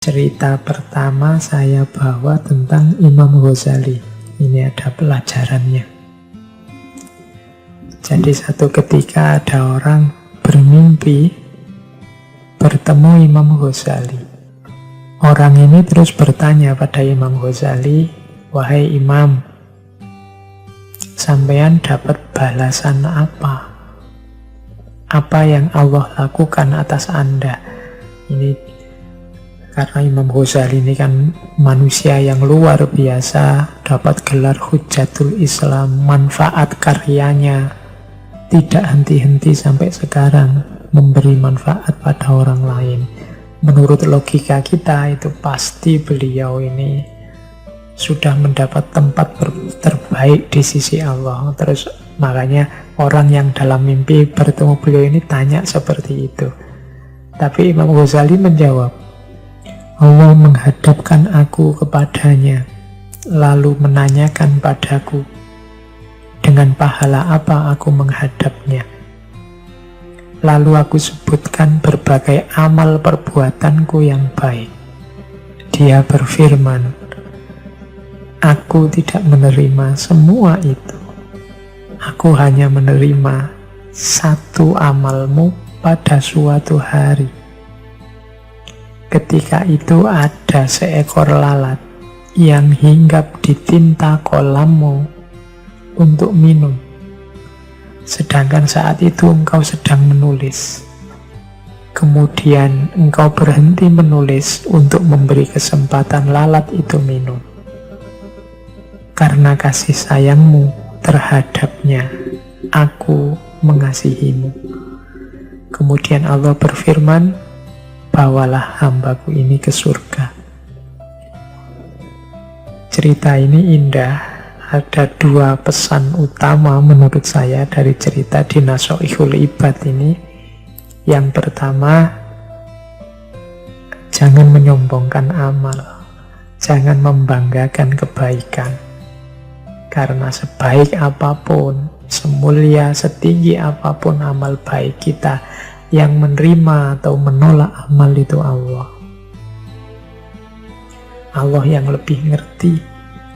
Cerita pertama saya bawa tentang Imam Ghazali. Ini ada pelajarannya. Jadi satu ketika ada orang bermimpi bertemu Imam Ghazali. Orang ini terus bertanya pada Imam Ghazali, "Wahai Imam, sampean dapat balasan apa? Apa yang Allah lakukan atas Anda?" Ini karena Imam Ghazali ini kan manusia yang luar biasa, dapat gelar Hujjatul Islam, manfaat karyanya tidak henti-henti sampai sekarang, memberi manfaat pada orang lain. Menurut logika kita itu pasti beliau ini sudah mendapat tempat terbaik di sisi Allah. Terus makanya orang yang dalam mimpi bertemu beliau ini tanya seperti itu. Tapi Imam Ghazali menjawab, "Allah menghadapkan aku kepadanya, lalu menanyakan padaku, dengan pahala apa aku menghadapnya? Lalu aku sebutkan berbagai amal perbuatanku yang baik. Dia berfirman, aku tidak menerima semua itu. Aku hanya menerima satu amalmu pada suatu hari. Ketika itu ada seekor lalat yang hinggap di tinta kolammu untuk minum. Sedangkan saat itu engkau sedang menulis. Kemudian engkau berhenti menulis untuk memberi kesempatan lalat itu minum. Karena kasih sayangmu terhadapnya, aku mengasihimu." Kemudian Allah berfirman, "Bawalah hambaku ini ke surga." Cerita ini indah. Ada dua pesan utama menurut saya dari cerita di Nashoihul Ibad ini. Yang pertama, jangan menyombongkan amal, jangan membanggakan kebaikan. Karena sebaik apapun, semulia, setinggi apapun amal baik kita, yang menerima atau menolak amal itu Allah. Allah yang lebih ngerti.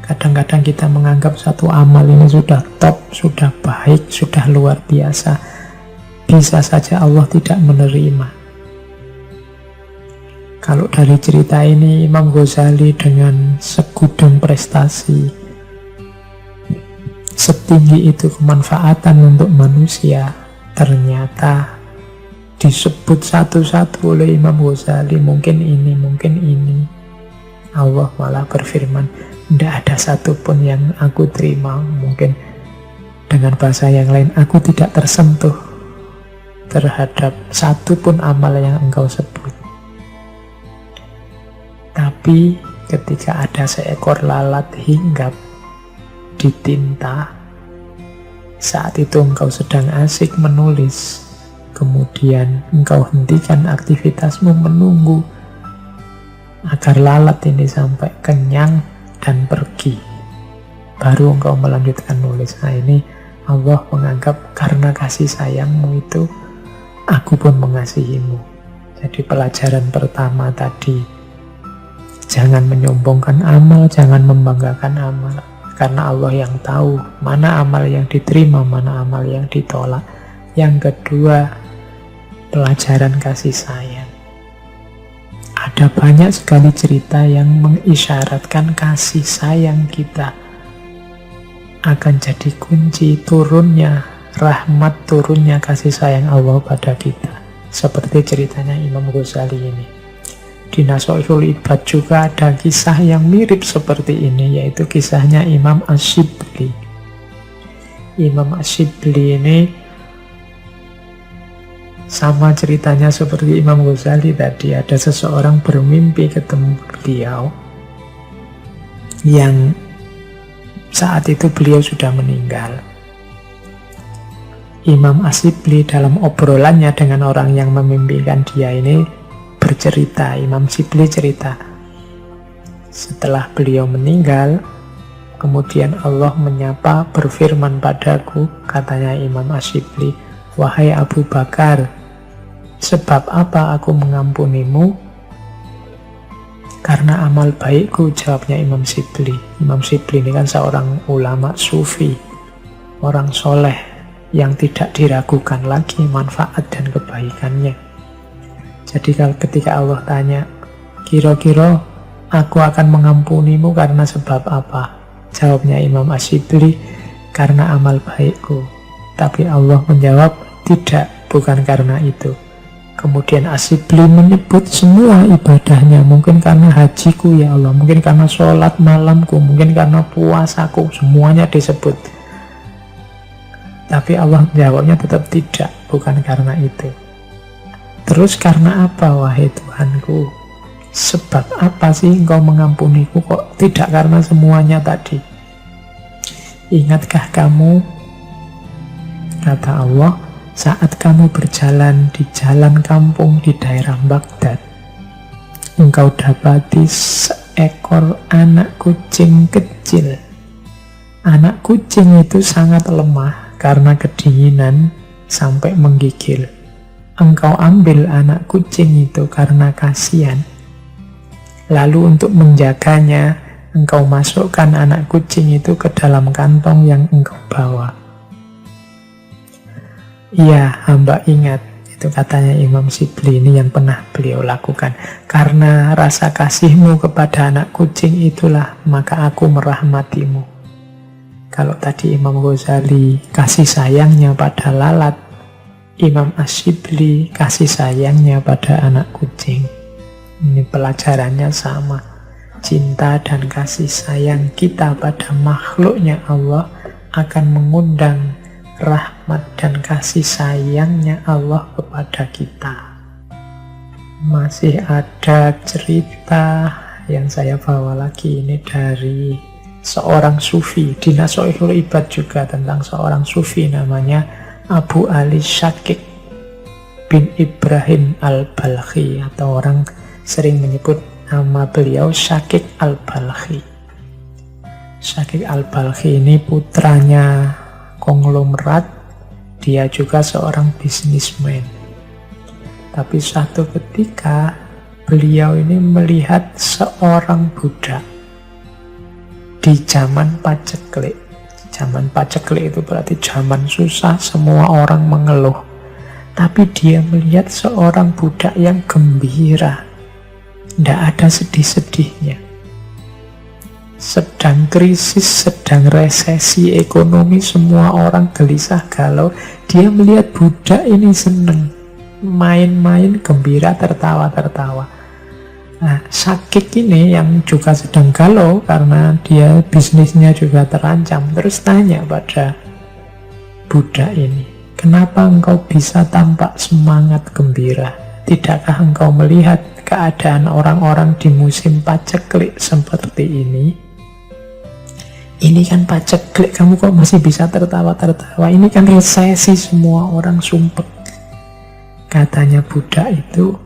Kadang-kadang kita menganggap satu amal ini sudah top, sudah baik, sudah luar biasa. Bisa saja Allah tidak menerima. Kalau dari cerita ini, Imam Ghazali dengan segudang prestasi, setinggi itu kemanfaatan untuk manusia, ternyata disebut satu-satu oleh Imam Ghazali, mungkin ini, mungkin ini. Allah malah berfirman, tidak ada satupun yang aku terima. Mungkin dengan bahasa yang lain, aku tidak tersentuh terhadap satupun amal yang engkau sebut. Tapi ketika ada seekor lalat hinggap di tinta, saat itu engkau sedang asik menulis, kemudian engkau hentikan aktivitasmu menunggu agar lalat ini sampai kenyang dan pergi, baru engkau melanjutkan nulis. Nah, ini Allah menganggap karena kasih sayangmu itu, aku pun mengasihimu. Jadi pelajaran pertama tadi, jangan menyombongkan amal, jangan membanggakan amal. Karena Allah yang tahu mana amal yang diterima, mana amal yang ditolak. Yang kedua, pelajaran kasih sayang. Ada banyak sekali cerita yang mengisyaratkan kasih sayang kita akan jadi kunci turunnya rahmat, turunnya kasih sayang Allah pada kita. Seperti ceritanya Imam Ghazali ini. Di Nashoihul Ibad juga ada kisah yang mirip seperti ini, yaitu kisahnya Imam Asyibli. Imam Asyibli ini sama ceritanya seperti Imam Ghazali tadi. Ada seseorang bermimpi ketemu beliau yang saat itu beliau sudah meninggal. Imam Asyibli dalam obrolannya dengan orang yang memimpikan dia ini bercerita, Imam Asyibli cerita, setelah beliau meninggal, kemudian Allah menyapa, berfirman padaku, katanya Imam Asyibli, "Wahai Abu Bakar, sebab apa aku mengampunimu? Karena amal baikku, jawabnya Imam Shibli. Imam Shibli ini kan seorang ulama sufi, orang soleh yang tidak diragukan lagi manfaat dan kebaikannya. Jadi kalau ketika Allah tanya, kira-kira aku akan mengampunimu karena sebab apa? Jawabnya Imam Shibli, karena amal baikku. Tapi Allah menjawab, tidak, bukan karena itu. Kemudian Shibli menyebut semua ibadahnya, mungkin karena hajiku ya Allah, mungkin karena sholat malamku, mungkin karena puasaku, semuanya disebut. Tapi Allah jawabnya tetap tidak, bukan karena itu. Terus karena apa wahai Tuhanku? Sebab apa sih engkau mengampuniku kok tidak karena semuanya tadi? Ingatkah kamu, kata Allah, saat kamu berjalan di jalan kampung di daerah Baghdad, engkau dapati seekor anak kucing kecil. Anak kucing itu sangat lemah karena kedinginan sampai menggigil. Engkau ambil anak kucing itu karena kasihan. Lalu untuk menjaganya, engkau masukkan anak kucing itu ke dalam kantong yang engkau bawa. Iya, hamba ingat. Itu katanya Imam Shibli, ini yang pernah beliau lakukan. Karena rasa kasihmu kepada anak kucing itulah, maka aku merahmatimu. Kalau tadi Imam Ghazali kasih sayangnya pada lalat, Imam Shibli kasih sayangnya pada anak kucing. Ini pelajarannya sama. Cinta dan kasih sayang kita pada makhluknya Allah akan mengundang rahmat dan kasih sayangnya Allah kepada kita. Masih ada cerita yang saya bawa lagi, ini dari seorang sufi di Nashorul Ibad juga, tentang seorang sufi namanya Abu Ali Shakik bin Ibrahim al-Balkhi, atau orang sering menyebut nama beliau Shakik al-Balkhi. Shakik al-Balkhi ini putranya konglomerat, dia juga seorang bisnismen. Tapi suatu ketika beliau ini melihat seorang budak di zaman paceklik. Zaman paceklik itu berarti zaman susah, semua orang mengeluh. Tapi dia melihat seorang budak yang gembira, tidak ada sedih-sedihnya. Sedang krisis, sedang resesi ekonomi, semua orang gelisah galau. Dia melihat budak ini seneng, main-main, gembira, tertawa-tertawa. Nah, Shakik ini yang juga sedang galau karena dia bisnisnya juga terancam, terus tanya pada budak ini, kenapa engkau bisa tampak semangat gembira? Tidakkah engkau melihat keadaan orang-orang di musim paceklik seperti ini? Ini kan paceklik, kamu kok masih bisa tertawa-tertawa? Ini kan resesi, semua orang sumpek. Katanya budak itu,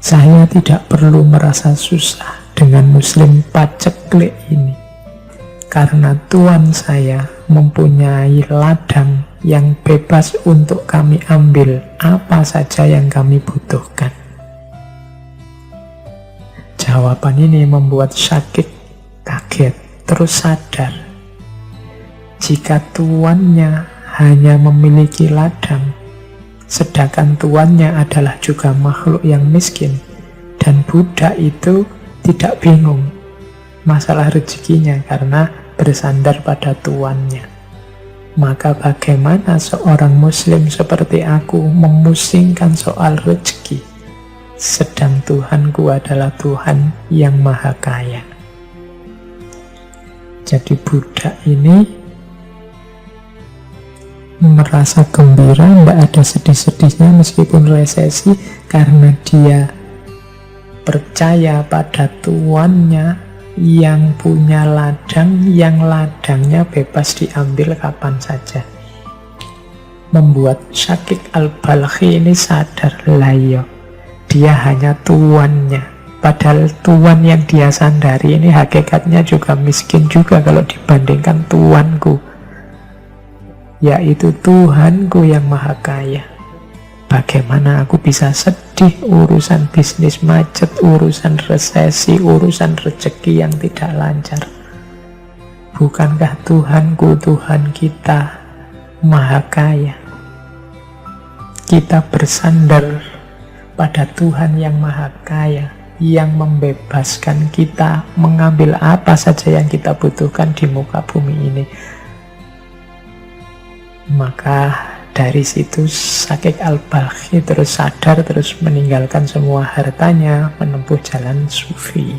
saya tidak perlu merasa susah dengan muslim paceklik ini, karena Tuhan saya mempunyai ladang yang bebas untuk kami ambil apa saja yang kami butuhkan. Jawaban ini membuat Shakik kaget. Terus sadar, jika tuannya hanya memiliki ladang, sedangkan tuannya adalah juga makhluk yang miskin, dan budak itu tidak bingung masalah rezekinya karena bersandar pada tuannya, maka bagaimana seorang muslim seperti aku memusingkan soal rezeki, sedang Tuhanku adalah Tuhan yang maha kaya. Jadi budak ini merasa gembira, tidak ada sedih-sedihnya meskipun resesi, karena dia percaya pada tuannya yang punya ladang, yang ladangnya bebas diambil kapan saja. Membuat Shakik al-Balkhi ini sadar, layo, dia hanya tuannya. Padahal tuan yang dia sandari ini hakikatnya juga miskin juga kalau dibandingkan tuanku, yaitu Tuhanku yang maha kaya. Bagaimana aku bisa sedih urusan bisnis macet, urusan resesi, urusan rezeki yang tidak lancar? Bukankah Tuhanku, Tuhan kita, Maha Kaya? Kita bersandar pada Tuhan yang Maha Kaya, yang membebaskan kita mengambil apa saja yang kita butuhkan di muka bumi ini. Maka dari situ Syakik Al-Balkhi terus sadar, terus meninggalkan semua hartanya, menempuh jalan sufi.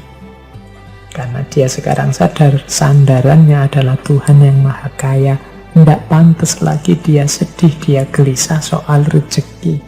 Karena dia sekarang sadar sandarannya adalah Tuhan yang Maha Kaya. Tidak pantas lagi dia sedih, dia gelisah soal rezeki.